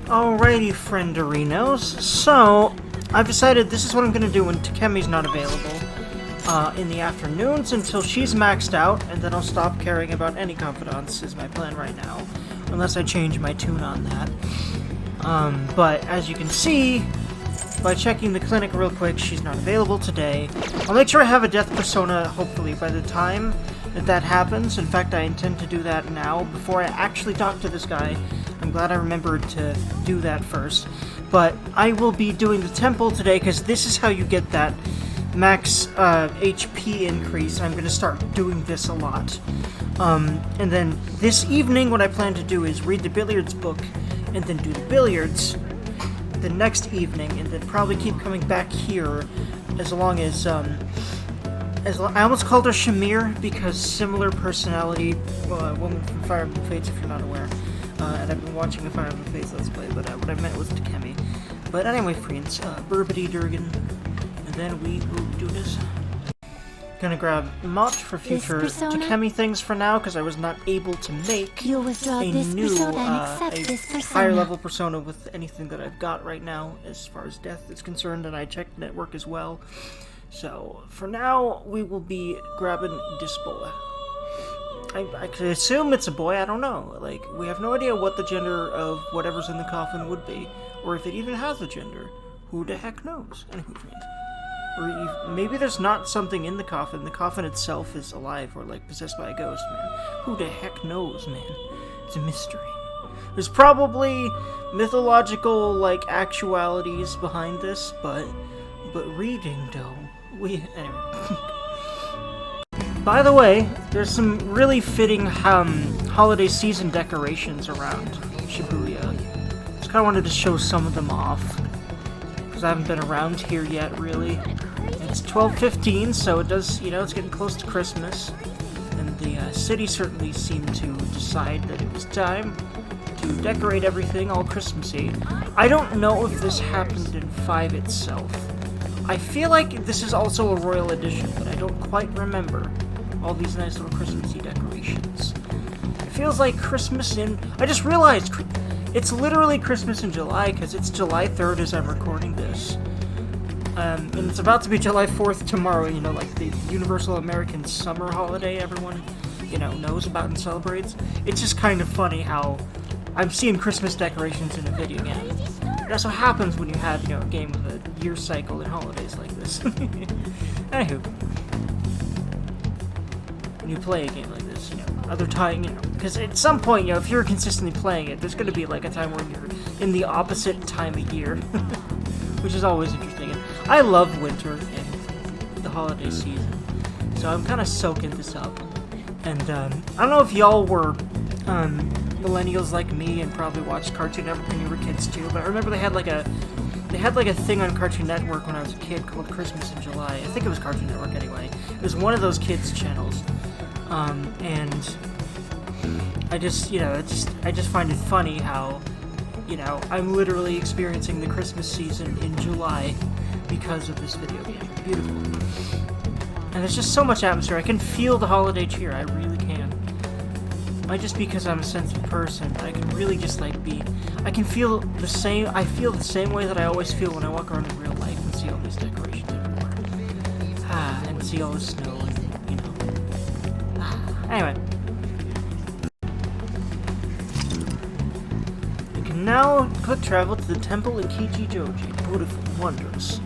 Alrighty, frienderinos. So, I've decided this is what I'm gonna do when Takemi's not available in the afternoons until she's maxed out, and then I'll stop caring about any confidants, is my plan right now. Unless I change my tune on that. But as you can see, by checking the clinic real quick, she's not available today. I'll make sure I have a death persona, hopefully, by the time that happens. In fact, I intend to do that now, before I actually talk to this guy. I'm glad I remembered to do that first. But I will be doing the temple today, because this is how you get that max HP increase. I'm going to start doing this a lot. And then this evening, what I plan to do is read the Billiards book, and then do the Billiards the next evening, and then probably keep coming back here as long as, I almost called her Shamir, because similar personality, woman from Fire Emblem Fates, if you're not aware. And I've been watching the Fire Emblem Fates Let's Play, but what I meant was Takemi. But anyway, friends, Burbity Durgan, and then we will do this. Gonna grab Mott for future Takemi things for now, because I was not able to make a new, higher level persona with anything that I've got right now, as far as death is concerned, and I checked network as well. So, for now, we will be grabbing this boy. I could assume it's a boy, I don't know. Like, we have no idea what the gender of whatever's in the coffin would be, or if it even has a gender. Who the heck knows? Anywho, friends. Or maybe there's not something in the coffin itself is alive, or like possessed by a ghost, man. Who the heck knows, man? It's a mystery. There's probably mythological, like, actualities behind this, but reading, though, anyway. By the way, there's some really fitting, holiday season decorations around Shibuya. Just kinda wanted to show some of them off, because I haven't been around here yet, really. It's 12:15, so it does, it's getting close to Christmas, and the city certainly seemed to decide that it was time to decorate everything all Christmassy. I don't know if this happened in 5 itself. I feel like this is also a Royal Edition, but I don't quite remember all these nice little Christmassy decorations. It feels like Christmas I just realized it's literally Christmas in July, because it's July 3rd as I'm recording this. And it's about to be July 4th tomorrow, like the Universal American Summer holiday everyone, knows about and celebrates. It's just kind of funny how I'm seeing Christmas decorations in a video game. That's what happens when you have, a game with a year cycle and holidays like this. Anywho. When you play a game like this, other time, because at some point, if you're consistently playing it, there's going to be, like, a time where you're in the opposite time of year, which is always interesting. And I love winter and the holiday season, so I'm kind of soaking this up. And, I don't know if y'all were, millennials like me and probably watched Cartoon Network when you were kids, too, but I remember they had, like, a thing on Cartoon Network when I was a kid called Christmas in July. I think it was Cartoon Network anyway. It was one of those kids' channels. And I just, I just find it funny how, I'm literally experiencing the Christmas season in July because of this video game. Beautiful. And there's just so much atmosphere. I can feel the holiday cheer. I really can. Might just because I'm a sensitive person, but I can really just, like, I can feel the same, way that I always feel when I walk around in real life and see all these decorations everywhere. And see all the snow and, Anyway. We can now quick travel to the temple in Kichijoji. Beautiful, wondrous.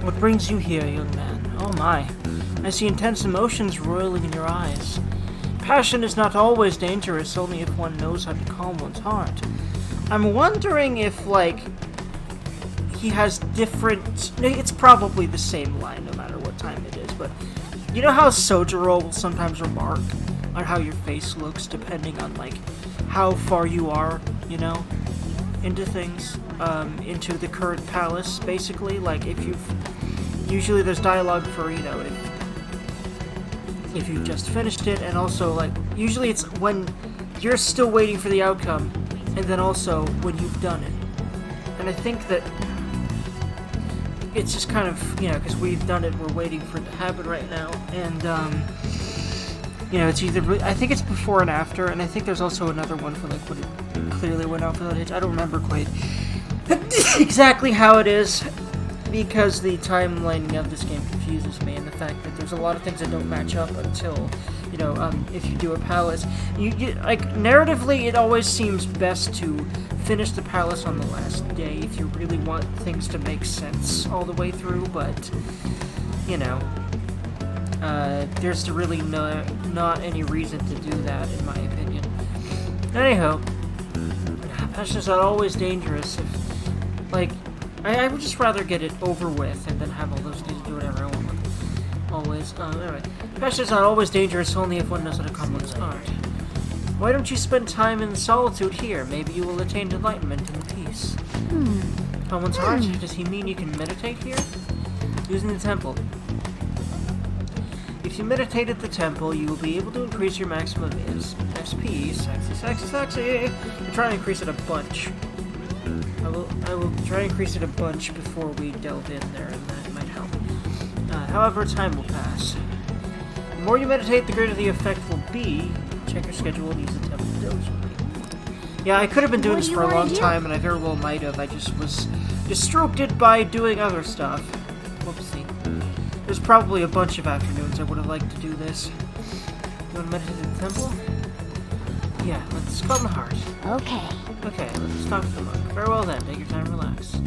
What brings you here, young man? Oh my. I see intense emotions roiling in your eyes. Passion is not always dangerous, only if one knows how to calm one's heart. I'm wondering if, like, he has different... It's probably the same line no matter what time it is, but... You know how Sojiro will sometimes remark on how your face looks depending on, like, how far you are, into things, into the current palace, basically? Like, if you've... Usually there's dialogue for, if you've just finished it, and also, like, usually it's when you're still waiting for the outcome, and then also when you've done it. And I think that it's just kind of, because we've done it, we're waiting for it to happen right now, and, you know, it's either, I think it's before and after, and I think there's also another one for, like, when it clearly went off without hitch. I don't remember quite exactly how it is, because the timelining of this game confuses me, and the fact that there's a lot of things that don't match up until, you know, if you do a palace. Like, narratively, it always seems best to finish the palace on the last day if you really want things to make sense all the way through, but, you know, there's really not any reason to do that, in my opinion. Anyhow, passion's not always dangerous. If, like, I would just rather get it over with and then have all those days to do whatever I want with it. Always. Anyway, passion's not always dangerous, only if one knows how to calm one's heart. Why don't you spend time in solitude here? Maybe you will attain enlightenment and peace. Calm one's heart? Does he mean you can meditate here? Using the temple. If you meditate at the temple, you will be able to increase your maximum SP. Sexy. I'm trying to increase it a bunch. I will try to increase it a bunch before we delve in there, and that might help. However, time will pass. The more you meditate, the greater the effect will be. Check your schedule and use the temple doji. Yeah, I could have been doing this for a long time, and I very well might have. I just was distracted by doing other stuff. Whoopsie. There's probably a bunch of afternoons I would have liked to do this. You want to meditate at the temple? Yeah, let's calm the heart. Okay. Okay, let's talk to the monk. Very well then, take your time, relax.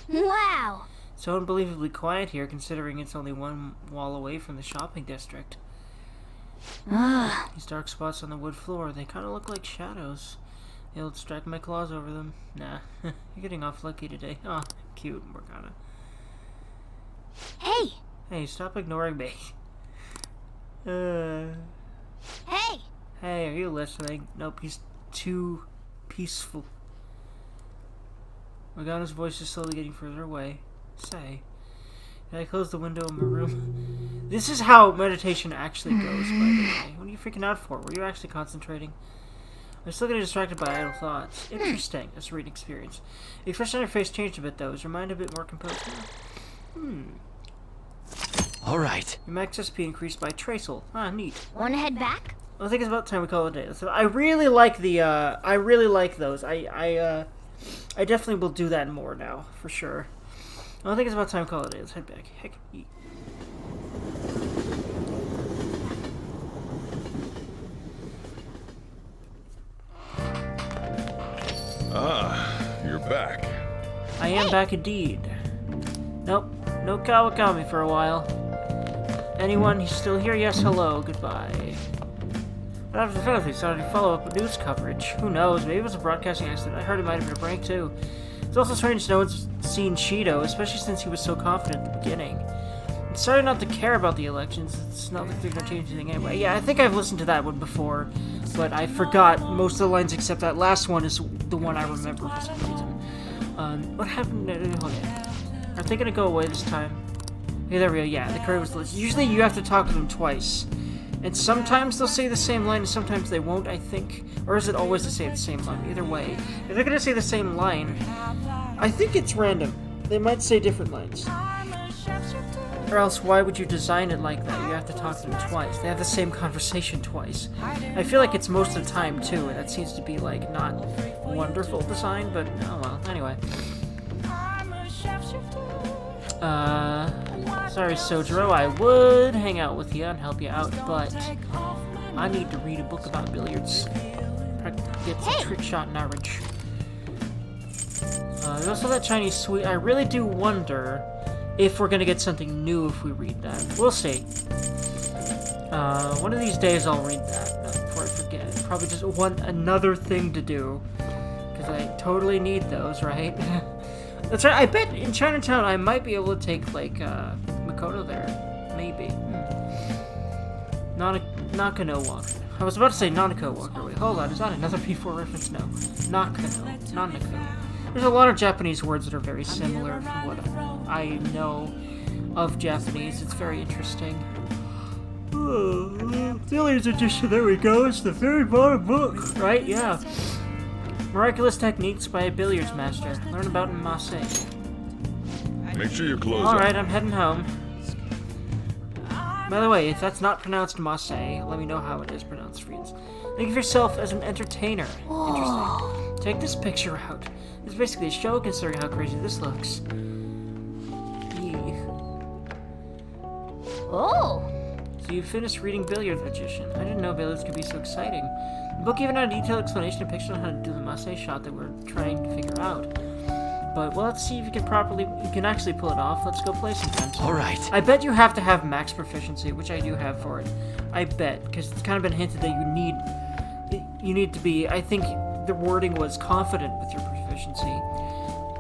Wow! So unbelievably quiet here, considering it's only one wall away from the shopping district. These dark spots on the wood floor, they kind of look like shadows. They'll distract my claws over them. Nah, you're getting off lucky today. Oh, cute, Morgana. Hey! Hey, stop ignoring me. Hey! Hey, are you listening? Nope, he's too peaceful. Morgana's voice is slowly getting further away. Say, did I close the window in my room? This is how meditation actually goes, by the way. What are you freaking out for? Were you actually concentrating? I'm still getting distracted by idle thoughts. Interesting. That's a reading experience. The expression on your face changed a bit, though. Is your mind a bit more composed now? Alright. Your max SP increased by traceable. Ah, neat. Wanna head back? Well, I think it's about time we call it a day. So I really like the, I really like those. I definitely will do that more now, for sure. Well, I think it's about time to call it a day. Let's head back. Heck, eat. You're back. I am back indeed. Nope, no Kawakami for a while. Anyone still here? Yes, hello, goodbye. But after the penalty started to follow up news coverage. Who knows, maybe it was a broadcasting accident. I heard it might have been a prank too. It's also strange no one's seen Shido, especially since he was so confident at the beginning. I'm sorry not to care about the elections. It's not like they're gonna change anything anyway. Yeah, I think I've listened to that one before, but I forgot most of the lines except that last one is the one I remember for some reason. What happened? Okay. Are they gonna go away this time? Okay, there we go. Yeah, the courier was listed. Usually you have to talk to them twice. And sometimes they'll say the same line, and sometimes they won't, I think. Or is it always to say the same line? Either way. If they're gonna say the same line, I think it's random. They might say different lines. Or else, why would you design it like that? You have to talk to them twice. They have the same conversation twice. I feel like it's most of the time, too, and that seems to be, like, not wonderful design, but, oh well. Anyway. Sorry, Sojiro, I would hang out with you and help you out, but I need to read a book about billiards. Get some trick shot knowledge. There's also that Chinese sweet. I really do wonder if we're gonna get something new if we read that. We'll see. One of these days I'll read that before I forget. Probably just want another thing to do. Because I totally need those, right? That's right, I bet in Chinatown I might be able to take, like, Makoto there. Maybe. Nakano Walker. I was about to say Nanako Walker. Wait, hold on, is that another P4 reference? No. Nakano. Nanako. There's a lot of Japanese words that are very similar from what I know of Japanese. It's very interesting. Billiards edition, there we go. It's the very bottom book. Right? Yeah. Miraculous Techniques by a Billiards Master. Learn about in Marseille. Make sure your clothes Alright, I'm heading home. By the way, if that's not pronounced Masse, let me know how it is pronounced, friends. Think of yourself as an entertainer. Interesting. Check this picture out. It's basically a show considering how crazy this looks. Oh! So you finished reading Billiards, Magician. I didn't know Billiards could be so exciting. The book even had a detailed explanation and picture on how to do the Masse shot that we're trying to figure out. But, well, let's see if you can actually pull it off. Let's go play sometime. Alright. I bet you have to have max proficiency, which I do have for it. I bet, because it's kind of been hinted that you need to be, I think the wording was confident with your proficiency.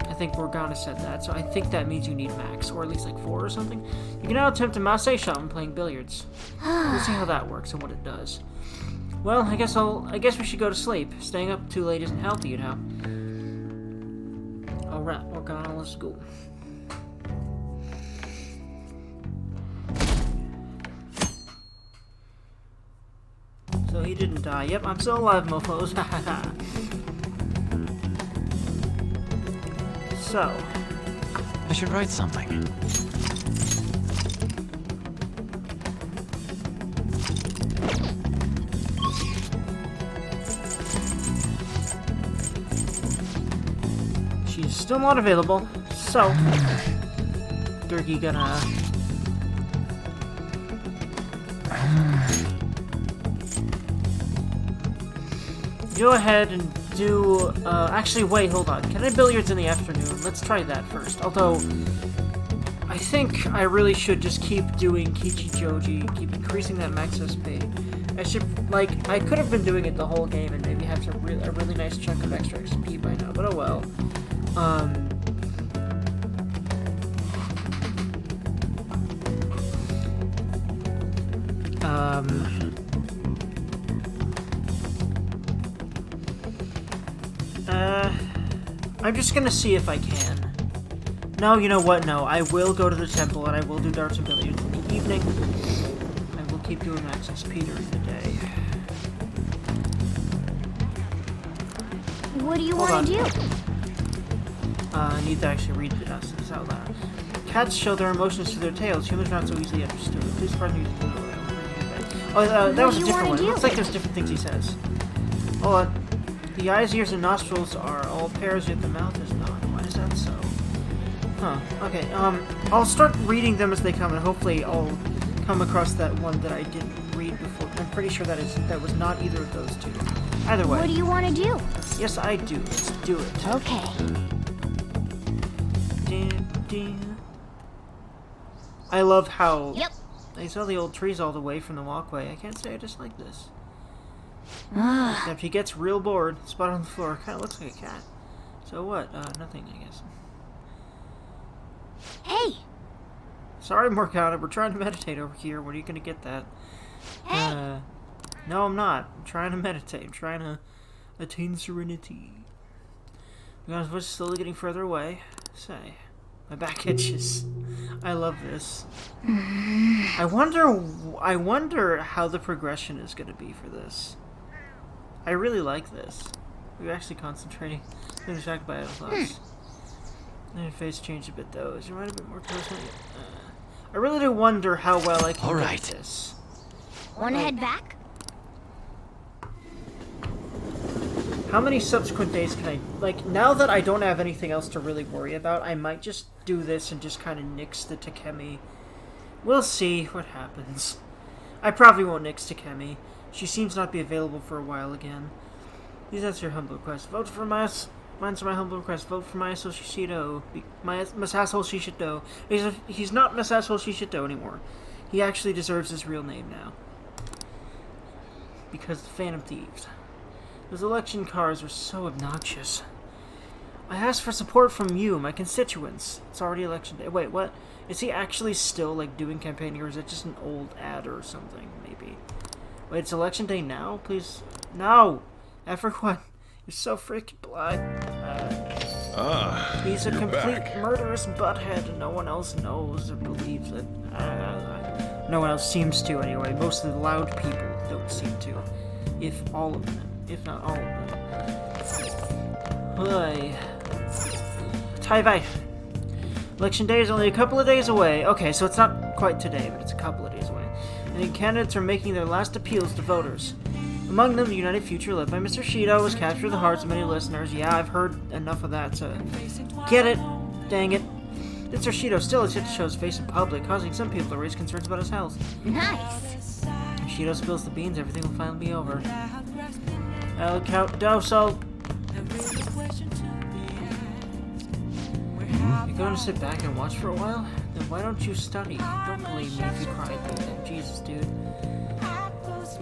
I think Morgana said that, so I think that means you need max, or at least like 4 or something. You can now attempt a Masse shot when playing billiards. We'll see how that works and what it does. Well, I guess we should go to sleep. Staying up too late isn't healthy, you know. Alright, Morgana, let's go. So he didn't die. Yep, I'm still alive, mofos. So. I should write something. She's still not available, so Dergy gonna go ahead and do, actually wait, hold on. Can I billiards in the afternoon? Let's try that first. Although, I think I really should just keep doing Kichi-Joji, keep increasing that max SP. I should, like, I could have been doing it the whole game and maybe have a really nice chunk of extra XP by now, but oh well. I'm just gonna see if I can. No, you know what? No, I will go to the temple and I will do darts and billiards in the evening. I will keep doing max SP during the day. What do you want to do? I need to actually read this out loud. Cats show their emotions through their tails. Humans are not so easily understood. Please pardon me. Oh, that was a different one. It looks like there's different things he says. Hold on. The eyes, ears, and nostrils are all pairs, yet the mouth is not. Why is that so? Huh. Okay, I'll start reading them as they come, and hopefully I'll come across that one that I didn't read before. I'm pretty sure that was not either of those two. Either way. What do you want to do? Yes, I do. Let's do it. Okay. I love how Yep. I saw the old trees all the way from the walkway. I can't say I dislike this. Except he gets real bored. Spot on the floor. Kind of looks like a cat. So what? Nothing, I guess. Hey. Sorry, Morgana. We're trying to meditate over here. When are you gonna get that? Hey. No, I'm not. I'm trying to meditate. I'm trying to attain serenity. Morgana's voice is slowly getting further away. Say, my back itches. I love this. I wonder how the progression is gonna be for this. I really like this. We're actually concentrating. I'm distracted by idle thoughts. Your face changed a bit though. Is your mind a bit more closely? I really do wonder how well I can get this. Want to head back? How many subsequent days can I... Like, now that I don't have anything else to really worry about, I might just do this and just kind of nix the Takemi. We'll see what happens. I probably won't nix Takemi. She seems not to be available for a while again. Please answer your humble request. Vote for my... Answer my humble request. Vote for Masato Shishido. Masato Shishido. He's not Masato Shishido anymore. He actually deserves his real name now. Because the Phantom Thieves. Those election cards are so obnoxious. I asked for support from you, my constituents. It's already election day. Wait, what? Is he actually still, like, doing campaigning, or is it just an old ad or something, maybe? Wait, it's election day now? Please. No! Everyone. You're so freaking blind. He's a complete murderous butthead, and no one else knows or believes it. No one else seems to, anyway. Most of the loud people don't seem to. If all of them. If not all of them. Hey. Tai-Vai. Election day is only a couple of days away. Okay, so it's not quite today, but it's a couple of days away. The candidates are making their last appeals to voters. Among them, the United Future, led by Mr. Shido, has captured the hearts of many listeners. Yeah, I've heard enough of that to get it. Dang it. Mr. Shido still has yet to show his face in public, causing some people to raise concerns about his health. Nice. If Shido spills the beans, everything will finally be over. El Caudoso. You're going to sit back and watch for a while? Then why don't you study? Don't believe me if you cried then. Jesus, dude.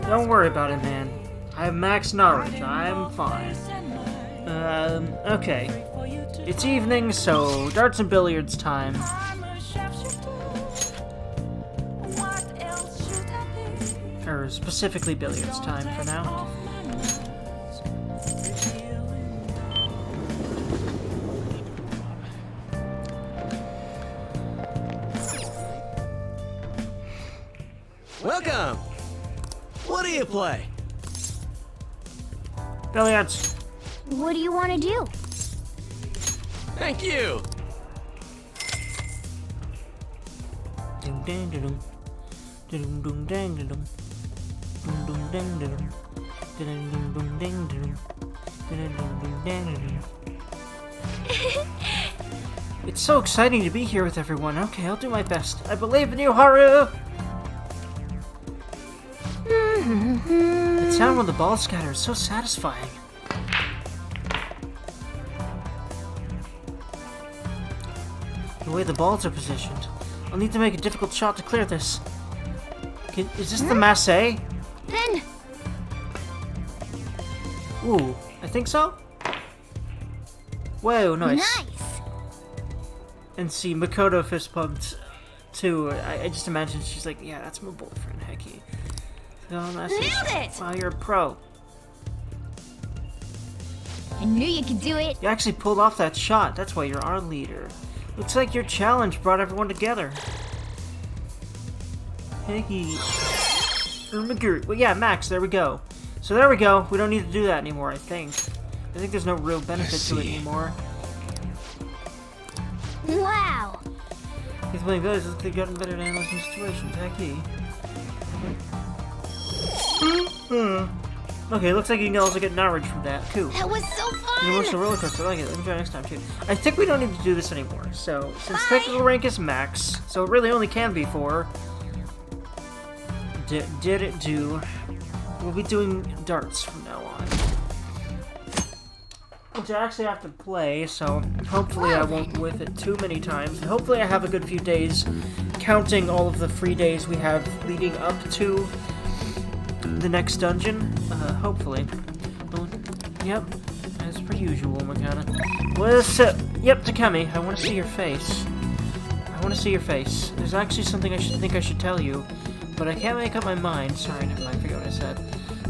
Don't worry about it, man. I have max knowledge. I'm fine. Okay. It's evening, so darts and billiards time. Or specifically billiards time for now. Welcome! What do you play? Billiards. What do you want to do? Thank you! Ding dang ding ding ding dang ding ding ding ding ding ding ding ding ding. It's so exciting to be here with everyone. Okay, I'll do my best. I believe in you, Haru! The sound when the ball scatters is so satisfying. The way the balls are positioned. I'll need to make a difficult shot to clear this. Is this the masse? Then. Ooh, I think so. Whoa, nice. Nice. And see, Makoto fist pumped too. I just imagine she's like, yeah, that's my boyfriend, Hecky. Nailed it! Wow, you're a pro. I knew you could do it. You actually pulled off that shot. That's why you're our leader. Looks like your challenge brought everyone together. Hecky. Well, yeah, Max, there we go. So there we go. We don't need to do that anymore, I think. I think there's no real benefit to it anymore. Wow. He's playing good. Looks like they've gotten better at analyzing situations. Hecky. Okay, looks like you can also get knowledge from that. Cool. That was so fun. Emotional roller coaster. I like it. Let me try next time too. I think we don't need to do this anymore. So, since technical rank is max, so it really only can be 4. Did it do? We'll be doing darts from now on. Which I actually have to play, so hopefully I won't whiff it too many times. And hopefully I have a good few days, counting all of the free days we have leading up to the next dungeon. Hopefully. Well, yep, as per usual, Makana. What's up? Yep, Takemi, I want to see your face. I want to see your face. There's actually something I should tell you, but I can't make up my mind. Sorry, never mind, I forget what I said.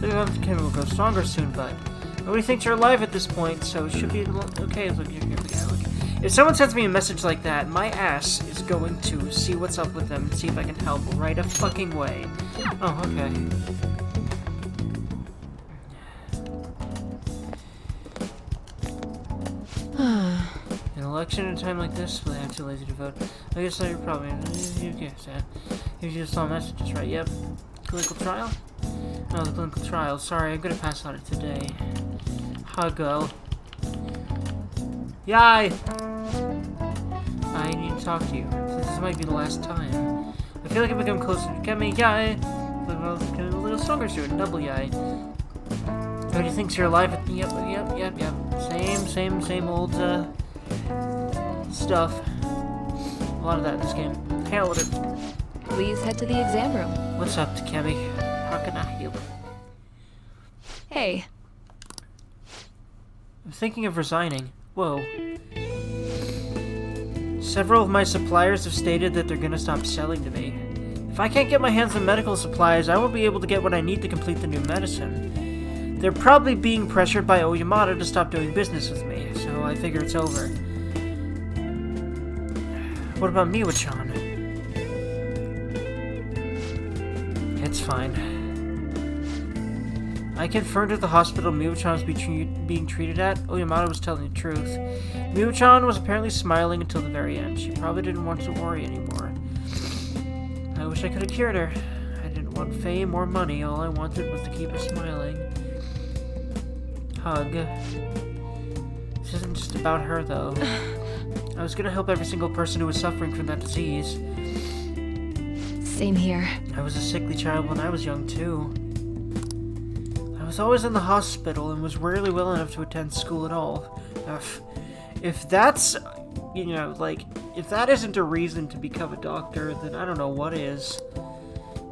Maybe Takemi will grow stronger soon, but nobody thinks you're alive at this point, so it should be okay. Look, here we go. Look. If someone sends me a message like that, my ass is going to see what's up with them and see if I can help right a fucking way. Oh, okay. An election at a time like this, well, I'm too lazy to vote. I guess you're probably you just saw messages, right? Yep. Clinical trial? Oh, the clinical trial. Sorry, I'm gonna pass on it today. Huggo. Yai! I need to talk to you. This might be the last time. I feel like I've become closer to Kemi. Yai! I was becoming a little stronger soon. Double Yai. Everybody thinks you're alive at the yep. Same old stuff. A lot of that in this game. Hell with it. Please head to the exam room. What's up, Takemi? How can I help? Hey. I'm thinking of resigning. Whoa. Several of my suppliers have stated that they're gonna stop selling to me. If I can't get my hands on medical supplies, I won't be able to get what I need to complete the new medicine. They're probably being pressured by Oyamada to stop doing business with me, so I figure it's over. What about Miwa-chan? It's fine. I confirmed at the hospital Miwa-chan was being treated at. Oyamada was telling the truth. Miwa-chan was apparently smiling until the very end. She probably didn't want to worry anymore. I wish I could have cured her. I didn't want fame or money. All I wanted was to keep her smiling. Hug. This isn't just about her, though. I was gonna help every single person who was suffering from that disease. Same here. I was a sickly child when I was young, too. I was always in the hospital and was rarely well enough to attend school at all. If that's, you know, like, if that isn't a reason to become a doctor, then I don't know what is.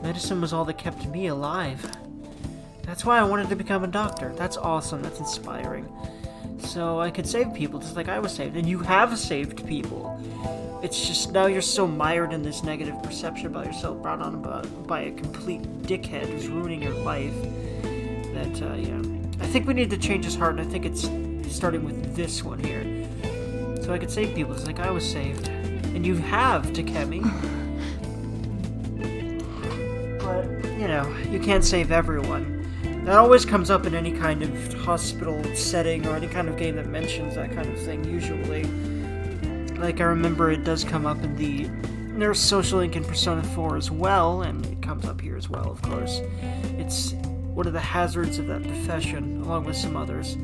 Medicine was all that kept me alive. That's why I wanted to become a doctor. That's awesome. That's inspiring. So I could save people just like I was saved. And you have saved people. It's just now you're so mired in this negative perception about yourself brought on by a complete dickhead who's ruining your life that, yeah. I think we need to change his heart, and I think it's starting with this one here. So I could save people just like I was saved. And you have, Takemi. But, you know, you can't save everyone. That always comes up in any kind of hospital setting or any kind of game that mentions that kind of thing, usually. Like, I remember it does come up in the Nurse Social Link in Persona 4 as well, and it comes up here as well, of course. It's one of the hazards of that profession, along with some others.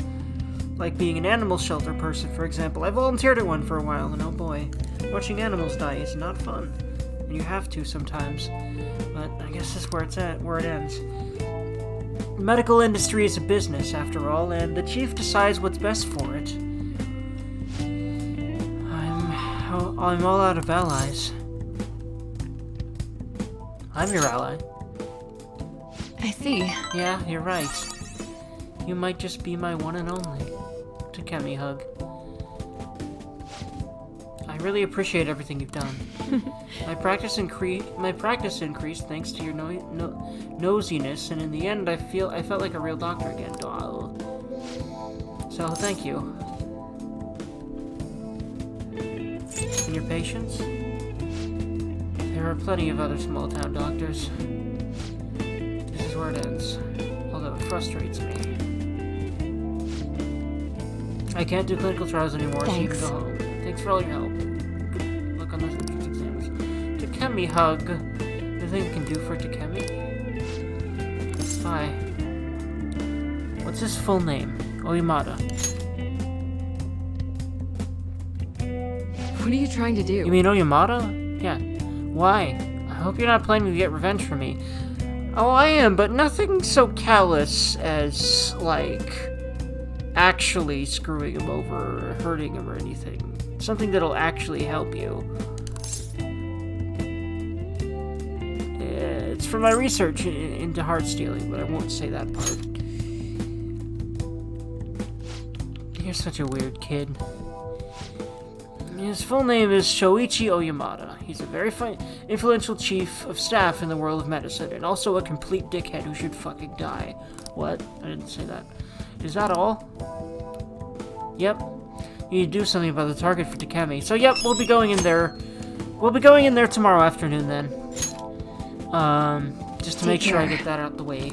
Like being an animal shelter person, for example. I volunteered at one for a while, and oh boy, watching animals die is not fun. And you have to sometimes. But I guess that's where it's at, where it ends. The medical industry is a business, after all, and the chief decides what's best for it. I'm all out of allies. I'm your ally. I see. Yeah, you're right. You might just be my one and only. Takemi hug. I really appreciate everything you've done. My practice increased thanks to your nosiness, and in the end, I felt like a real doctor again. So thank you. And your patience? There are plenty of other small-town doctors. This is where it ends, although it frustrates me. I can't do clinical trials anymore, so you can go home. Thanks for all your help. Good luck on those entrance exams. Takemi hug. Anything you can do for Takemi? Hi. What's his full name? Oyamada. What are you trying to do? You mean Oyamada? Yeah. Why? I hope you're not planning to get revenge for me. Oh, I am, but nothing so callous as, like, actually screwing him over or hurting him or anything. Something that'll actually help you. It's from my research into heart stealing, but I won't say that part. You're such a weird kid. His full name is Shoichi Oyamada. He's a very influential chief of staff in the world of medicine, and also a complete dickhead who should fucking die. What? I didn't say that. Is that all? Yep. You need to do something about the target for Takemi. So yep, we'll be going in there. We'll be going in there tomorrow afternoon then. Just to make sure I get that out the way.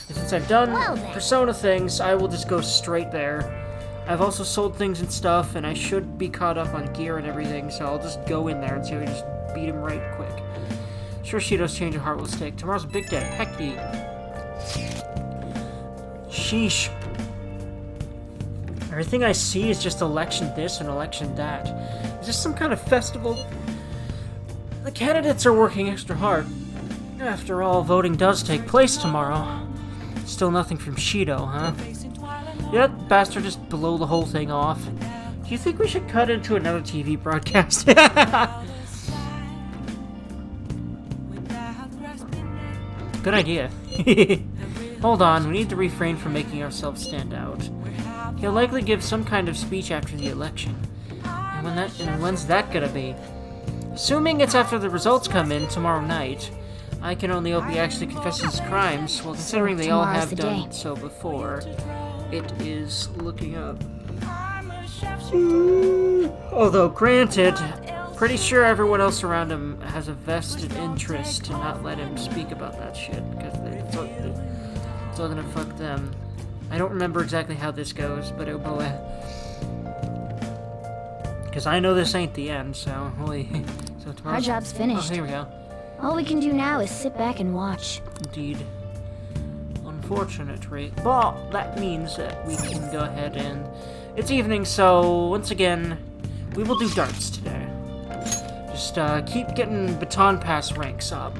And since I've done Persona things, I will just go straight there. I've also sold things and stuff, and I should be caught up on gear and everything, so I'll just go in there and see if I can just beat him right quick. Sure, Shido's change of heart will stick. Tomorrow's a big day. Heck yeah. Sheesh. Everything I see is just election this and election that. Is this some kind of festival? The candidates are working extra hard. After all, voting does take place tomorrow. Still nothing from Shido, huh? Yep, bastard just blew the whole thing off. Do you think we should cut into another TV broadcast? Good idea. Hold on, we need to refrain from making ourselves stand out. He'll likely give some kind of speech after the election. And when's that gonna be? Assuming it's after the results come in tomorrow night. I can only hope he actually confesses his crimes, well, considering they all have done so before. It is looking up. Although, granted, pretty sure everyone else around him has a vested interest to not let him speak about that shit, because it's all gonna fuck them. I don't remember exactly how this goes, but oh boy. Because I know this ain't the end, so holy. So tomorrow. Our job's Oh, finished. here we go. All we can do now is sit back and watch. Indeed. Unfortunately. But that means that we can go ahead and... It's evening, so once again, we will do darts today. Just keep getting baton pass ranks up.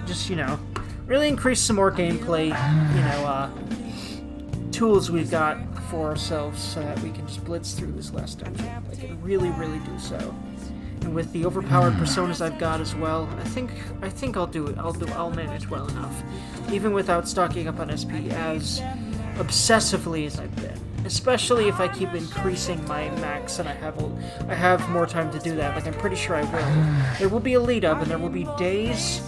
Just, really increase some more gameplay, tools we've got for ourselves so that we can just blitz through this last dungeon. Like, really, really do so. And with the overpowered personas I've got as well, I think I'll do it. I'll manage well enough, even without stocking up on SP as obsessively as I've been. Especially if I keep increasing my max and I have more time to do that. Like, I'm pretty sure I will. There will be a lead up, and there will be days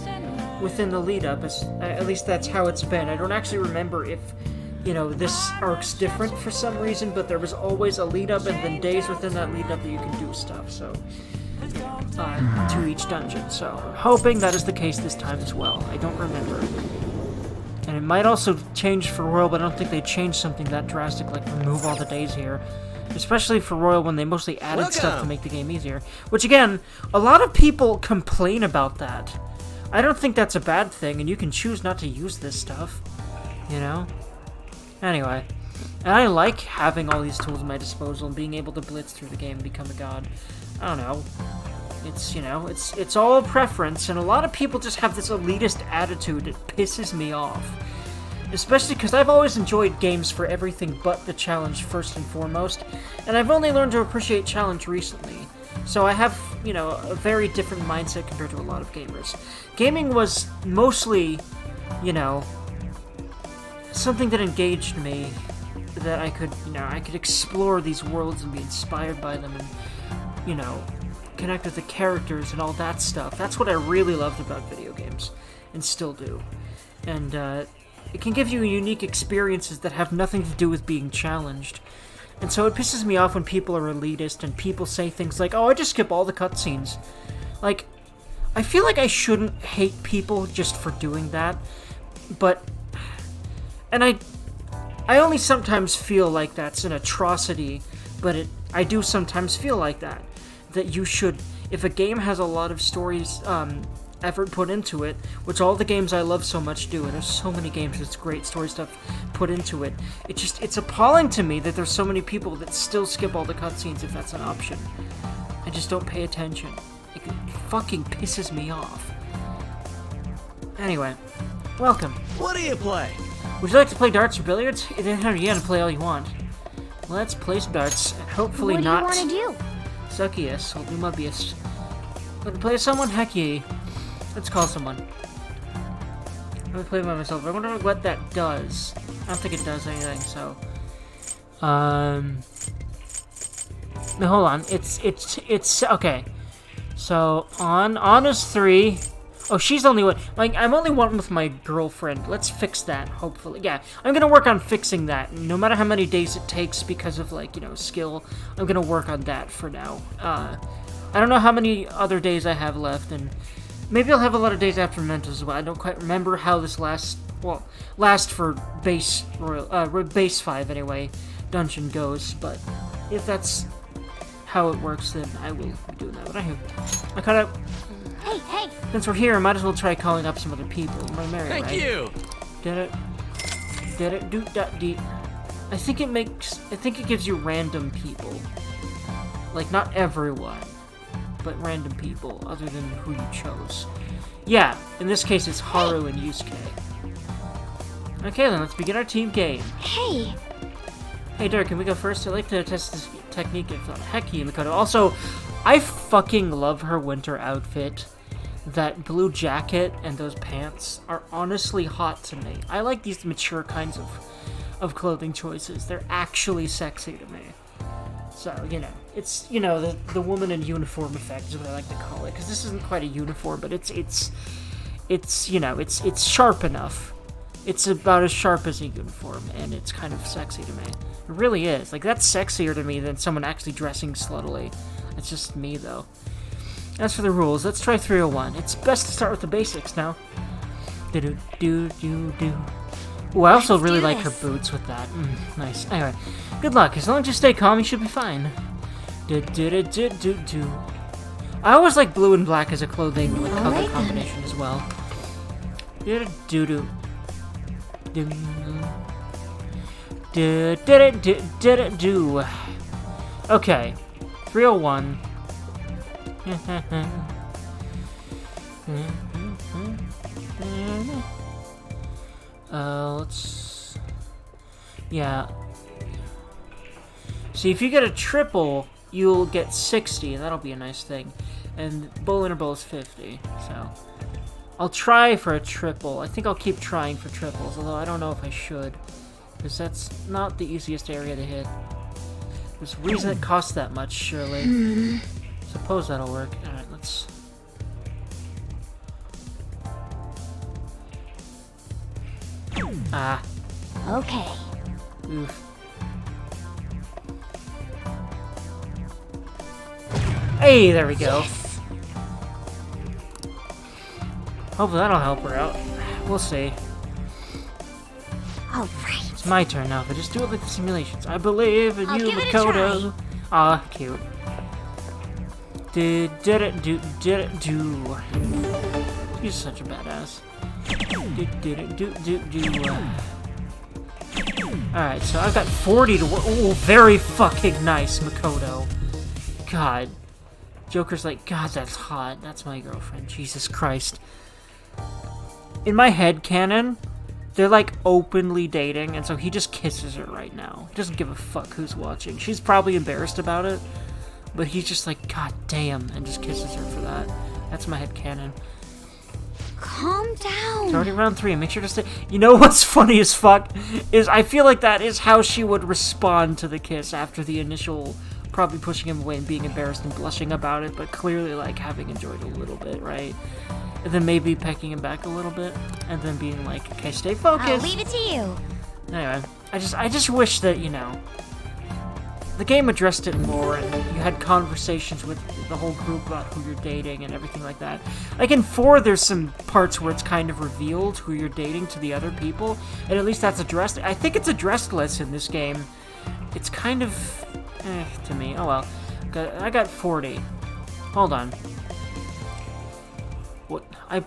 within the lead up. At least that's how it's been. I don't actually remember if this arc's different for some reason, but there was always a lead up and then days within that lead up that you can do stuff. So. To each dungeon, so I'm hoping that is the case this time as well. I don't remember. And it might also change for Royal, but I don't think they changed something that drastic, like remove all the days here. Especially for Royal when they mostly added stuff to make the game easier. Which again, a lot of people complain about that. I don't think that's a bad thing, and you can choose not to use this stuff. Anyway. And I like having all these tools at my disposal and being able to blitz through the game and become a god. I don't know. It's all a preference, and a lot of people just have this elitist attitude that pisses me off. Especially because I've always enjoyed games for everything but the challenge first and foremost, and I've only learned to appreciate challenge recently. So I have, a very different mindset compared to a lot of gamers. Gaming was mostly, something that engaged me, that I could explore these worlds and be inspired by them and, connect with the characters and all that stuff. That's what I really loved about video games, and still do. And it can give you unique experiences that have nothing to do with being challenged. And so it pisses me off when people are elitist and people say things like, oh, I just skip all the cutscenes. Like, I feel like I shouldn't hate people just for doing that, but... And I only sometimes feel like that's an atrocity, but I do sometimes feel like that. That you should, if a game has a lot of stories, effort put into it, which all the games I love so much do, and there's so many games with great story stuff put into it, it's appalling to me that there's so many people that still skip all the cutscenes if that's an option. I just don't pay attention. It fucking pisses me off. Anyway, welcome. What do you play? Would you like to play darts or billiards? You can play all you want. Let's play some darts, and hopefully not... What do you want to do? Suckiest. I'll do my best. Want to play someone? Heck yeah. Let's call someone. I'm gonna play by myself. I wonder what that does. I don't think it does anything, so... No, hold on. It's... Okay. So, on is 3... Oh, she's only one. Like, I'm only one with my girlfriend. Let's fix that, hopefully. Yeah, I'm gonna work on fixing that. No matter how many days it takes because of, like, skill, I'm gonna work on that for now. I don't know how many other days I have left, and maybe I'll have a lot of days after Mentos as well. I don't quite remember how this last for base 5 anyway, dungeon goes, but if that's how it works, then I will be doing that. But I kind of... Hey! Since we're here, I might as well try calling up some other people. Thank you! Did it? Do-da-dee. I think it gives you random people. Like, not everyone, but random people, other than who you chose. Yeah, in this case, it's Haru and Yusuke. Okay, then, let's begin our team game. Hey! Hey, Derek, can we go first? I'd like to test this technique if heck yeah, Mikoto. Also, I fucking love her winter outfit. That blue jacket and those pants are honestly hot to me. I like these mature kinds of clothing choices. They're actually sexy to me. So, it's, the woman in uniform effect is what I like to call it. Because this isn't quite a uniform, but it's sharp enough. It's about as sharp as a uniform, and it's kind of sexy to me. It really is. Like, that's sexier to me than someone actually dressing sluttily. It's just me, though. As for the rules, let's try 301. It's best to start with the basics now. Do-do-do-do-do. Ooh, I also Let's really do like her this. boots with that. Nice. Anyway, good luck. As long as you stay calm, you should be fine. Do. I always like blue and black as a clothing like, color Alright, then. combination as well. Do. Do. Okay. 301. Let's... Yeah. See, if you get a triple, you'll get 60, and that'll be a nice thing. And bowl interval is 50, so... I'll try for a triple. I think I'll keep trying for triples, although I don't know if I should. Because that's not the easiest area to hit. There's a reason it costs that much, surely. Suppose that'll work. Alright, let's... Ah. Okay. Oof. Hey, there we go. Hopefully that'll help her out. We'll see. All right. It's my turn now. If I just do it like the simulations. I believe in I'll you, give it a Makoto. Ah, cute. Did it do? He's such a badass. Alright, so I've got 40 to work. Ooh, very fucking nice, Makoto. God. Joker's like, God, that's hot. That's my girlfriend. Jesus Christ. In my head canon, they're like openly dating, and so he just kisses her right now. He doesn't give a fuck who's watching. She's probably embarrassed about it, but he's just like, God damn, and just kisses her for that. That's my head canon. Calm down. It's already round 3. Make sure to stay. You know what's funny as fuck? Is I feel like that is how she would respond to the kiss after the initial probably pushing him away and being embarrassed and blushing about it, but clearly like having enjoyed a little bit, right? And then maybe pecking him back a little bit, and then being like, okay, stay focused. I'll leave it to you. Anyway, I just wish that, you know, the game addressed it more, and you had conversations with the whole group about who you're dating and everything like that. Like in 4, there's some parts where it's kind of revealed who you're dating to the other people, and at least that's addressed. I think it's addressed less in this game. It's kind of, to me. Oh well. I got 40. Hold on. What?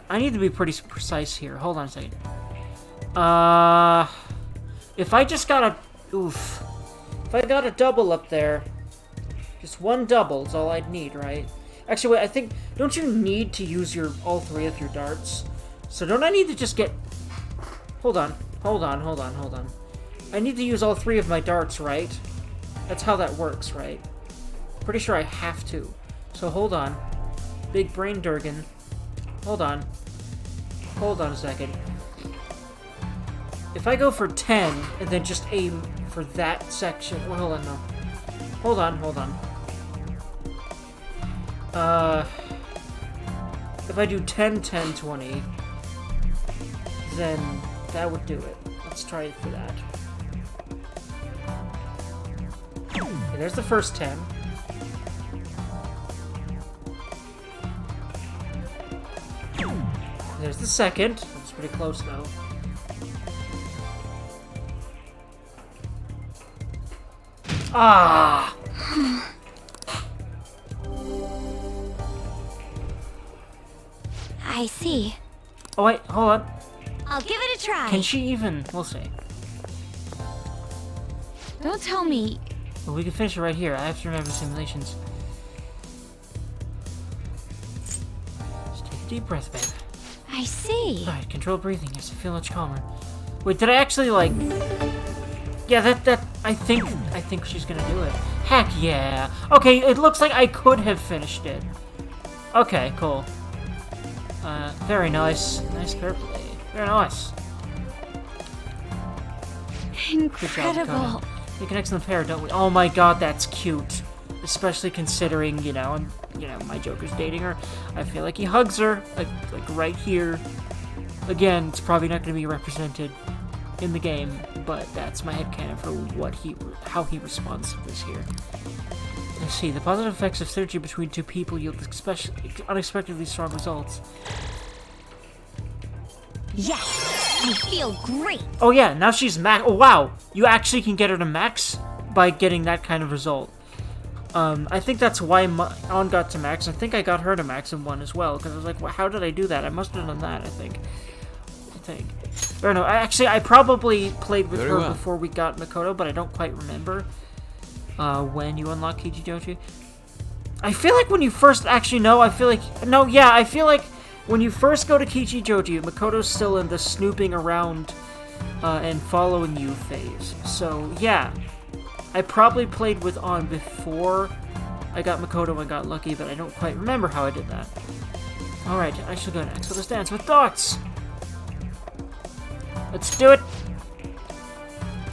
I need to be pretty precise here. Hold on a second. If I just got a... Oof. If I got a double up there, just one double is all I'd need, right? Actually, wait, I think... Don't you need to use all 3 of your darts? So don't I need to just get... Hold on. I need to use all 3 of my darts, right? That's how that works, right? Pretty sure I have to. So hold on. Big brain Durgan. Hold on a second. If I go for 10 and then just aim for that section... Well, hold on, no. Hold on. If I do 10, 10, 20, then that would do it. Let's try it for that. Okay, there's the first 10. There's the second. That's pretty close, though. Ah! I see. Oh, wait, hold on. I'll give it a try. Can she even... We'll see. Don't tell me. Well, we can finish it right here. I have to remember simulations. Just take a deep breath, babe. I see. Alright, control breathing. Yes, I feel much calmer. Wait, did I actually, like... Yeah, that... I think she's gonna do it. Heck yeah! Okay, it looks like I could have finished it. Okay, cool. Very nice. Nice fair play. Very nice. Incredible. We can excellent pair, don't we? Oh my god, that's cute. Especially considering, you know, my Joker's dating her. I feel like he hugs her, like right here. Again, it's probably not going to be represented in the game, but that's my headcanon for how he responds to this here. Let's see, the positive effects of synergy between two people yield unexpectedly strong results. Yes. I feel great. Oh yeah, now she's max. Oh wow, you actually can get her to max by getting that kind of result. I think that's why On got to max. I think I got her to max in 1 as well, because I was like, well, how did I do that? I must have done that, I think. Or no, I probably played with her before we got Makoto, but I don't quite remember when you unlock Kichijoji. I feel like when you first, I feel like when you first go to Kichijoji, Makoto's still in the snooping around and following you phase. So, yeah. I probably played with On before I got Makoto and got lucky, but I don't quite remember how I did that. Alright, I shall go next. So let's dance with darts! Let's do it!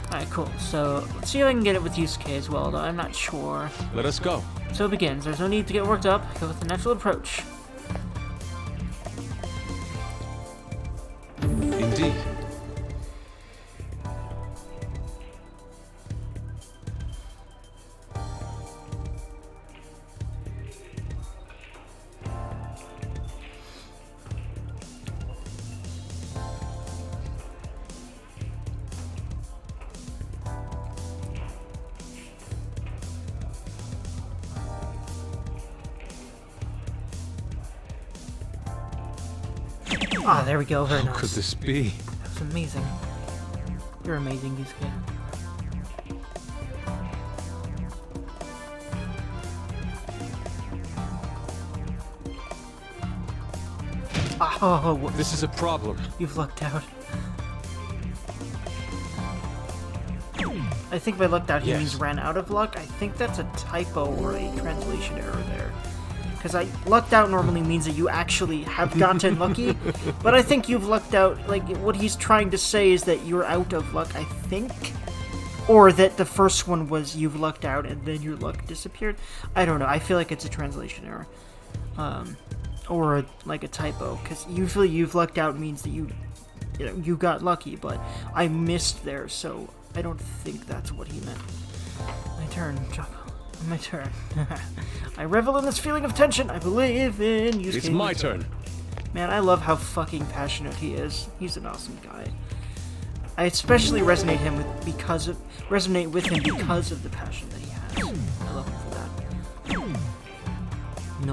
Alright, cool. So, let's see if I can get it with Yusuke as well, though I'm not sure. Let us go. So it begins. There's no need to get worked up. Go with the natural approach. Indeed. Ah, there we go. Very nice. Could this be? That's amazing. You're amazing, Yusuke. Oh, This is a problem. you've lucked out. I think by lucked out he means ran out of luck. I think that's a typo or a translation error there. Because lucked out normally means that you actually have gotten lucky, but I think you've lucked out, like, what he's trying to say is that you're out of luck, I think? Or that the first one was you've lucked out and then your luck disappeared? I don't know, I feel like it's a translation error. Or, like, a typo, because usually you've lucked out means that you got lucky, but I missed there, so I don't think that's what he meant. My turn, Chopper. My turn. I revel in this feeling of tension. I believe in Yusuke. It's my turn. Man, I love how fucking passionate he is. He's an awesome guy. I especially resonate with him because of the passion that he has. I love him for that.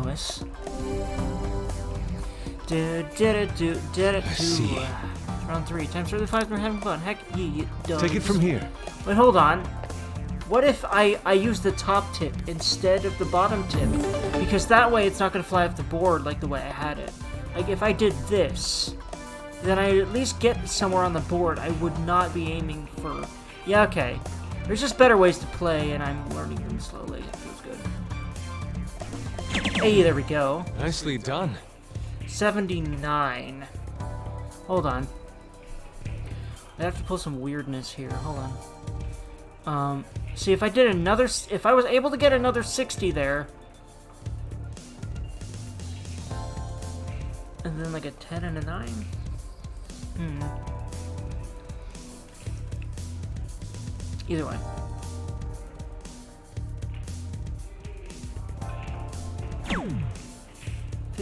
Nice. Did it. I see. Round 3. Times 35. We're having fun. Heck, ye does. Take it from here. Wait, hold on. What if I use the top tip instead of the bottom tip? Because that way it's not going to fly off the board like the way I had it. Like, if I did this, then I'd at least get somewhere on the board. I would not be aiming for... Yeah, okay. There's just better ways to play, and I'm learning them slowly. It feels good. Hey, there we go. Nicely done. 79. Hold on. I have to pull some weirdness here. Hold on. See, if I did another... If I was able to get another 60 there... And then like a 10 and a 9? Either way.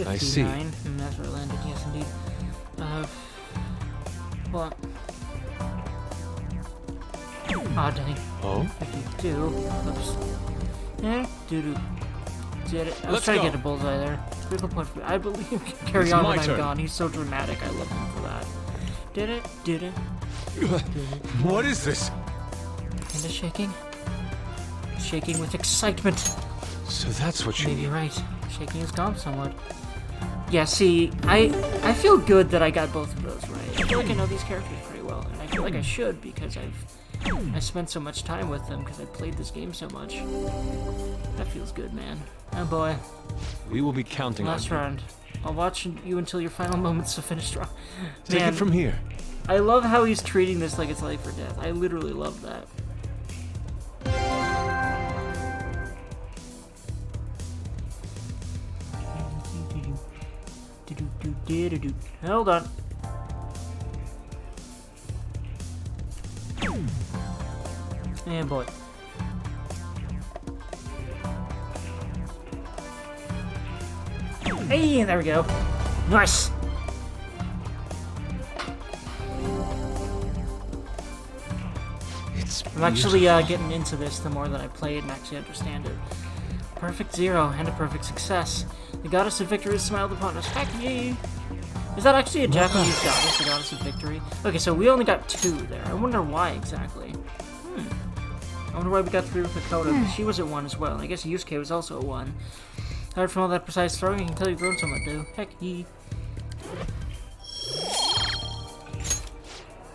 I see. 59. That's where it landed, yes indeed. Hold on. Aw, dang. Oh? 52. Oops. Yeah, doo-doo. Did it. I was Let's trying go. to get a bullseye there. Critical point for... I believe we can carry It's on my when I'm turn. gone. He's so dramatic. I love him for that. Did it. Did it. What is this? Kinda shaking. Shaking with excitement. So that's what you Maybe mean. right. Shaking is gone somewhat. Yeah, see, I feel good that I got both of those right. I feel like I know these characters pretty well, and I feel like I should because I spent so much time with them because I played this game so much. That feels good, man. Oh boy. We will be counting Last on you. round. I'll watch you until your final moments of finish strong. Take Man, it from here. I love how he's treating this like it's life or death. I literally love that. Hold on. And boy. Hey, there we go. Nice. I'm actually getting into this the more that I play it and actually understand it. Perfect 0 and a perfect success. The goddess of victory has smiled upon us. Heck yay! Is that actually a Japanese goddess, the goddess of victory? Okay, so we only got 2 there. I wonder why exactly. I wonder why we got 3 with Makoto, because she was at 1 as well. I guess Yusuke was also at 1. Heard from all that precise throwing, you can tell you've grown somewhat, though. Heck yee.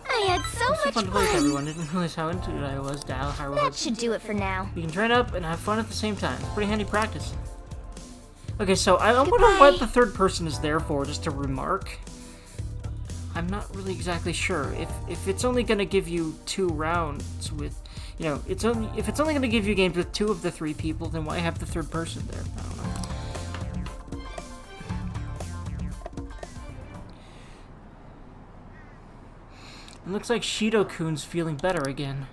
I had so much Fun to play with fun. everyone. Didn't realize how into it I was. That should do it for now. You can train up and have fun at the same time. It's pretty handy practice. Okay, so I wonder Goodbye. what the third person is there for, just to remark. I'm not really exactly sure. If it's only going to give you 2 rounds with, you know, if it's only going to give you games with 2 of the 3 people, then why have the third person there? I don't know. It looks like Shido-kun's feeling better again.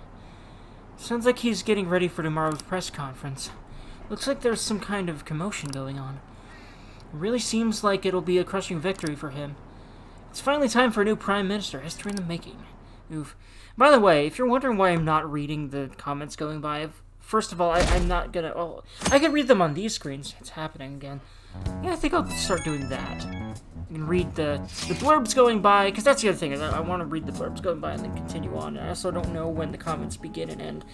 Sounds like he's getting ready for tomorrow's press conference. Looks like there's some kind of commotion going on. It really seems like it'll be a crushing victory for him. It's finally time for a new Prime Minister, history in the making. Oof. By the way, if you're wondering why I'm not reading the comments going by, first of all, I'm not gonna... Oh, I can read them on these screens. It's happening again. Yeah, I think I'll start doing that. I can read the blurbs going by, because that's the other thing, is I want to read the blurbs going by and then continue on. I also don't know when the comments begin and end.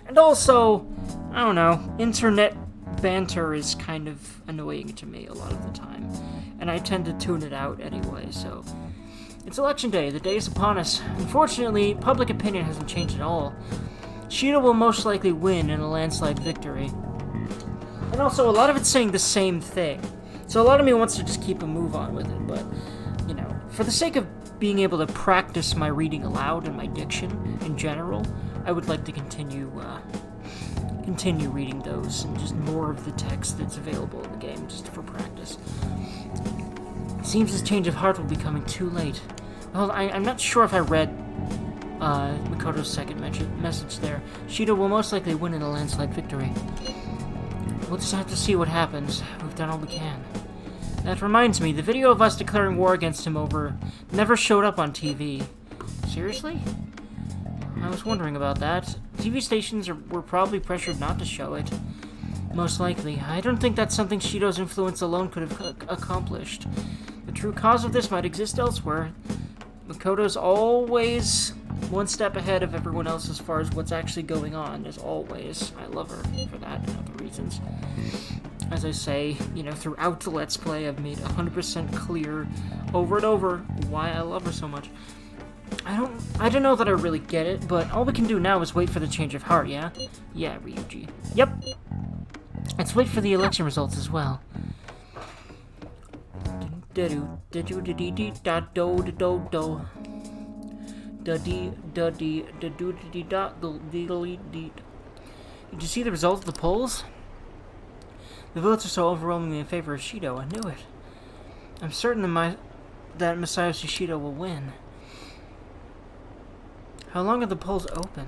And also, I don't know, internet banter is kind of annoying to me a lot of the time. And I tend to tune it out anyway, so... It's election day. The day is upon us. Unfortunately, public opinion hasn't changed at all. Shido will most likely win in a landslide victory. And also, a lot of it's saying the same thing. So a lot of me wants to just keep a move on with it, but, you know, for the sake of being able to practice my reading aloud and my diction in general, I would like to continue reading those and just more of the text that's available in the game, just for practice. It seems this change of heart will be coming too late. Well, I'm not sure if I read Makoto's second message there. Shido will most likely win in a landslide victory. We'll just have to see what happens. We've done all we can. That reminds me, the video of us declaring war against him never showed up on TV. Seriously? I was wondering about that. TV stations were probably pressured not to show it. Most likely. I don't think that's something Shido's influence alone could have accomplished. The true cause of this might exist elsewhere. Makoto's always one step ahead of everyone else as far as what's actually going on, as always. I love her for that and other reasons. As I say, you know, throughout the Let's Play, I've made 100% clear over and over why I love her so much. I don't know that I really get it, but all we can do now is wait for the change of heart, yeah? Yeah, Ryuji. Yep. Let's wait for the election results as well. Did you see the result of the polls? The votes are so overwhelmingly in favor of Shido. I knew it. I'm certain that Masayoshi Shido will win. How long are the polls open?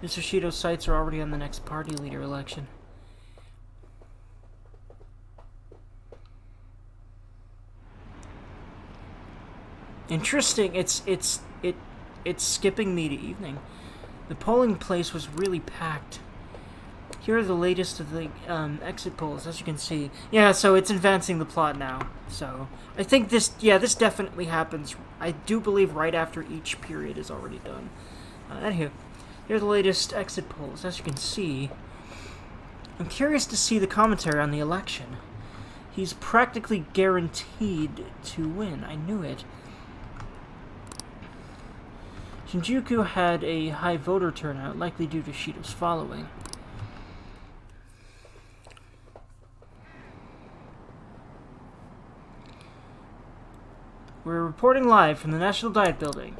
Mr. Shido's sights are already on the next party leader election. Interesting. It's skipping me to evening. The polling place was really packed. Here are the latest of the exit polls, as you can see. Yeah, so it's advancing the plot now. So I think this definitely happens. I do believe right after each period is already done. Anywho, here are the latest exit polls, as you can see. I'm curious to see the commentary on the election. He's practically guaranteed to win. I knew it. Shinjuku had a high voter turnout, likely due to Shido's following. We're reporting live from the National Diet Building.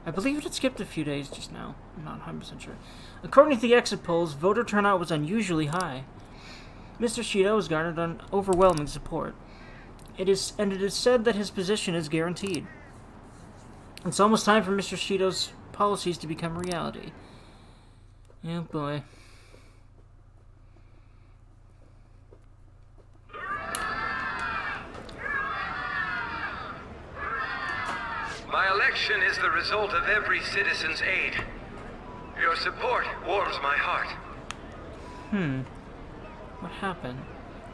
I believe it had skipped a few days just now. I'm not 100% sure. According to the exit polls, voter turnout was unusually high. Mr. Shido has garnered an overwhelming support. It is said that his position is guaranteed. It's almost time for Mr. Shido's policies to become reality. Oh boy. My election is the result of every citizen's aid. Your Your support warms my heart. What happened?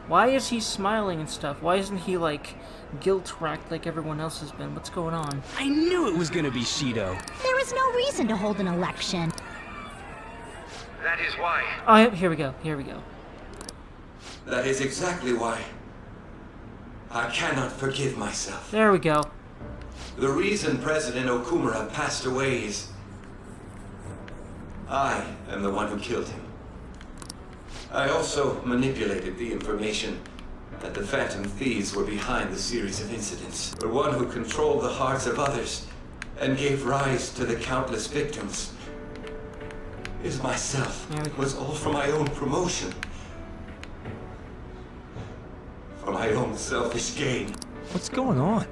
Why is he smiling and stuff? Why isn't he, like, guilt-racked like everyone else has been? What's going on? I knew it was gonna be Shido. There was no reason to hold an election. That is why. Oh, yep, here we go. Here we go. That is exactly why. I cannot forgive myself. There we go. The reason President Okumura passed away is... I am the one who killed him. I also manipulated the information that the Phantom Thieves were behind the series of incidents. The one who controlled the hearts of others and gave rise to the countless victims is myself. It was all for my own promotion. For my own selfish gain. What's going on?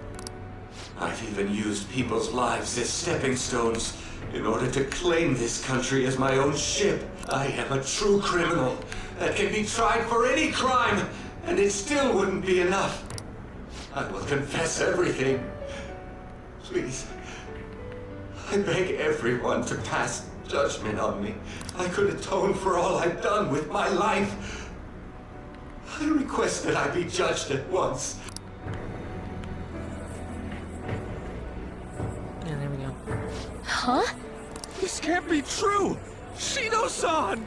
I've even used people's lives as stepping stones in order to claim this country as my own ship. I am a true criminal that can be tried for any crime, and it still wouldn't be enough. I will confess everything. Please, I beg everyone to pass judgment on me. I could atone for all I've done with my life. I request that I be judged at once. Yeah, there we go. Huh? This can't be true! Shido-san!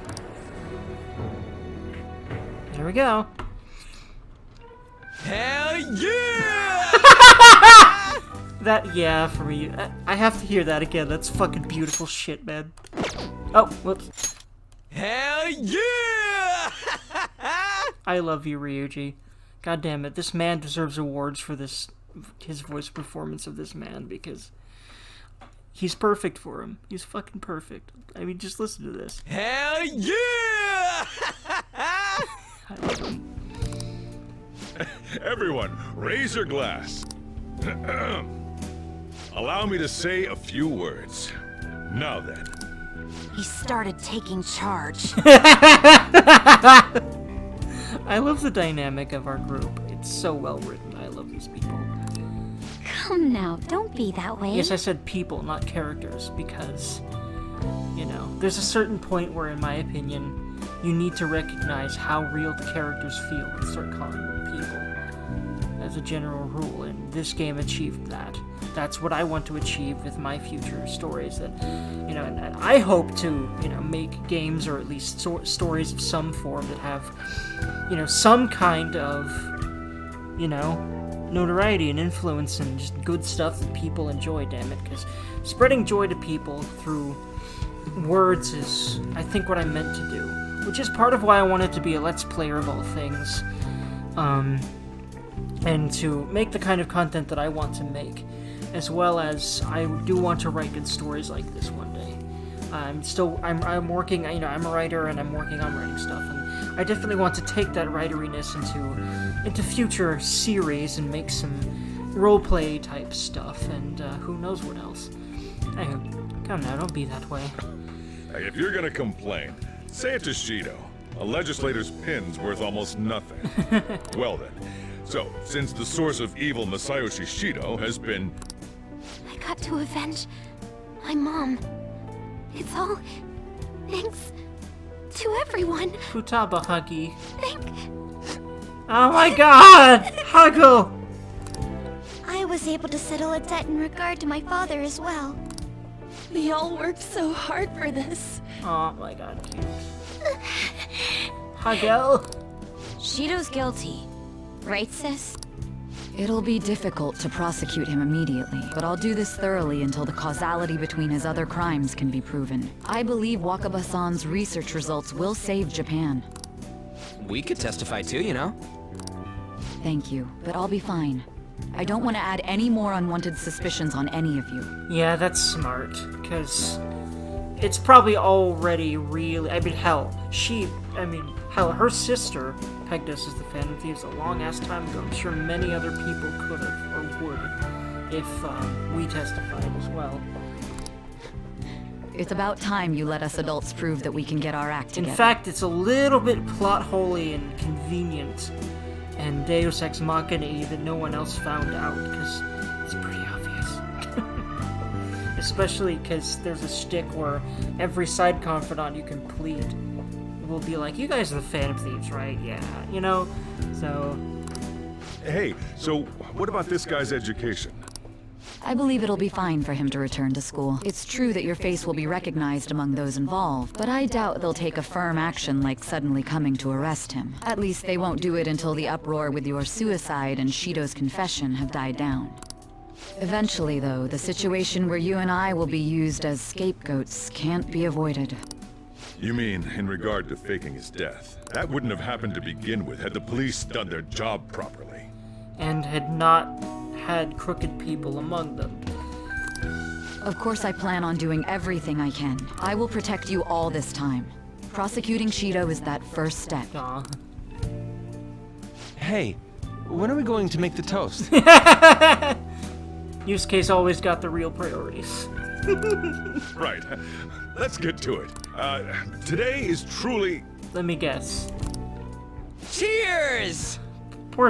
There we go. Hell yeah! That, yeah, for me. I have to hear that again. That's fucking beautiful shit, man. Oh, whoops. Hell yeah! I love you, Ryuji. God damn it. This man deserves awards for this, his voice performance of this man, because he's perfect for him. He's fucking perfect. I mean, just listen to this. Hell yeah! I love him. Everyone, raise your glass. Allow me to say a few words. Now then. He started taking charge. I love the dynamic of our group. It's so well written. I love these people. Come now, don't be that way. Yes, I said people, not characters, because, you know, there's a certain point where, in my opinion, you need to recognize how real the characters feel and start calling them people, as a general rule, and this game achieved that. That's what I want to achieve with my future stories, that, you know, and I hope to, you know, make games, or at least stories of some form that have, you know, some kind of, you know, notoriety and influence and just good stuff that people enjoy, damn it, because spreading joy to people through words is, I think, what I'm meant to do, which is part of why I wanted to be a Let's Player of all things, and to make the kind of content that I want to make, as well as I do want to write good stories like this one day. I'm working, you know, I'm a writer and I'm working on writing stuff, and I definitely want to take that writeriness into future series and make some roleplay type stuff, and who knows what else. Anywho, come now, don't be that way. Hey, if you're gonna complain, say it to Shido. A legislator's pin's worth almost nothing. Well then, so, since the source of evil Masayoshi Shido has been... I got to avenge my mom. It's all thanks to everyone. Futaba Huggy. Thank... Oh my god! Huggle! I was able to settle a debt in regard to my father as well. We all worked so hard for this. Oh my god, cute. Huggle! Shido's guilty. Right, sis? It'll be difficult to prosecute him immediately, but I'll do this thoroughly until the causality between his other crimes can be proven. I believe Wakaba-san's research results will save Japan. We could testify too, you know? Thank you, but I'll be fine. I don't want to add any more unwanted suspicions on any of you. Yeah, that's smart, because it's probably already really... I mean, hell, her sister pegged us as the Phantom Thieves a long-ass time ago. I'm sure many other people could have, or would, if we testified as well. It's about time you let us adults prove that we can get our act together. In fact, it's a little bit plot-holy and convenient, and Deus Ex Machina that no one else found out, because it's pretty obvious. Especially because there's a shtick where every side confidant you complete will be like, you guys are the Phantom Thieves, right? Yeah, you know? So... Hey, so what about this guy's education? I believe it'll be fine for him to return to school. It's true that your face will be recognized among those involved, but I doubt they'll take a firm action like suddenly coming to arrest him. At least they won't do it until the uproar with your suicide and Shido's confession have died down. Eventually, though, the situation where you and I will be used as scapegoats can't be avoided. You mean in regard to faking his death? That wouldn't have happened to begin with had the police done their job properly. And had not had crooked people among them. Of course I plan on doing everything I can. I will protect you all this time. Prosecuting Shido is that first step. Aw. Hey, when are we going to make the toast? Use case always got the real priorities. Right. Let's get to it. Today is truly... Let me guess. Cheers! Poor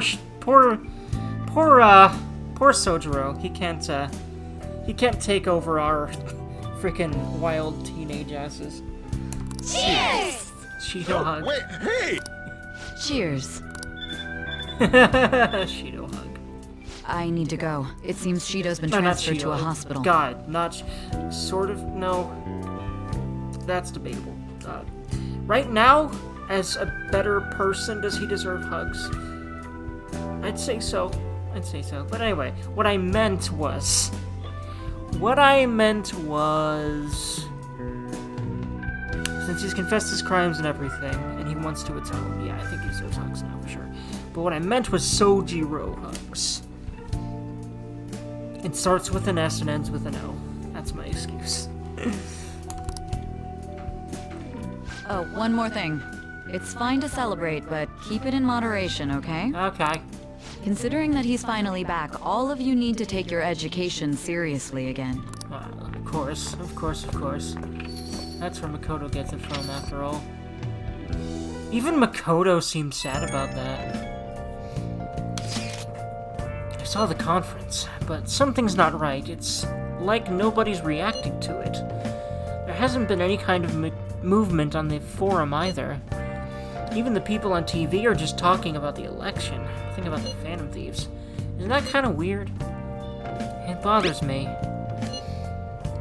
Sojiro. He can't take over our frickin' wild teenage asses. Cheers! Shido hug. Wait, hey! Cheers. Shido hug. I need to go. It seems Shido's been No, not transferred to a Shido. hospital. God, not sort of. No, that's debatable. Right now, as a better person, does he deserve hugs? I'd say so. I'd say so. But anyway, what I meant was, since he's confessed his crimes and everything, and he wants to atone, yeah, I think he deserves hugs now for sure. But what I meant was Sojiro hugs. It starts with an S and ends with an O. That's my excuse. Oh, one more thing. It's fine to celebrate, but keep it in moderation, okay? Okay. Considering that he's finally back, all of you need to take your education seriously again. Of course. That's where Makoto gets it from, after all. Even Makoto seemed sad about that. I saw the conference, but something's not right. It's like nobody's reacting to it. There hasn't been any kind of movement on the forum either. Even the people on TV are just talking about the election. Think about the Phantom Thieves. Isn't that kind of weird? It bothers me.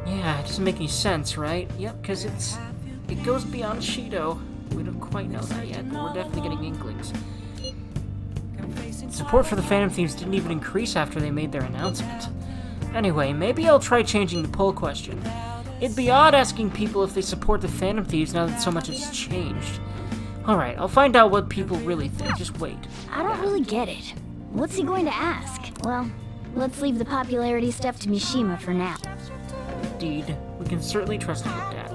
Yeah, it doesn't make any sense, right? Yep, because it goes beyond Shido. We don't quite know that yet, but we're definitely getting inklings. Support for the Phantom Thieves didn't even increase after they made their announcement. Anyway, maybe I'll try changing the poll question. It'd be odd asking people if they support the Phantom Thieves now that so much has changed. Alright, I'll find out what people really think. Just wait. I don't really get it. What's he going to ask? Well, let's leave the popularity stuff to Mishima for now. Indeed, we can certainly trust him with that.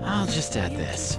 I'll just add this.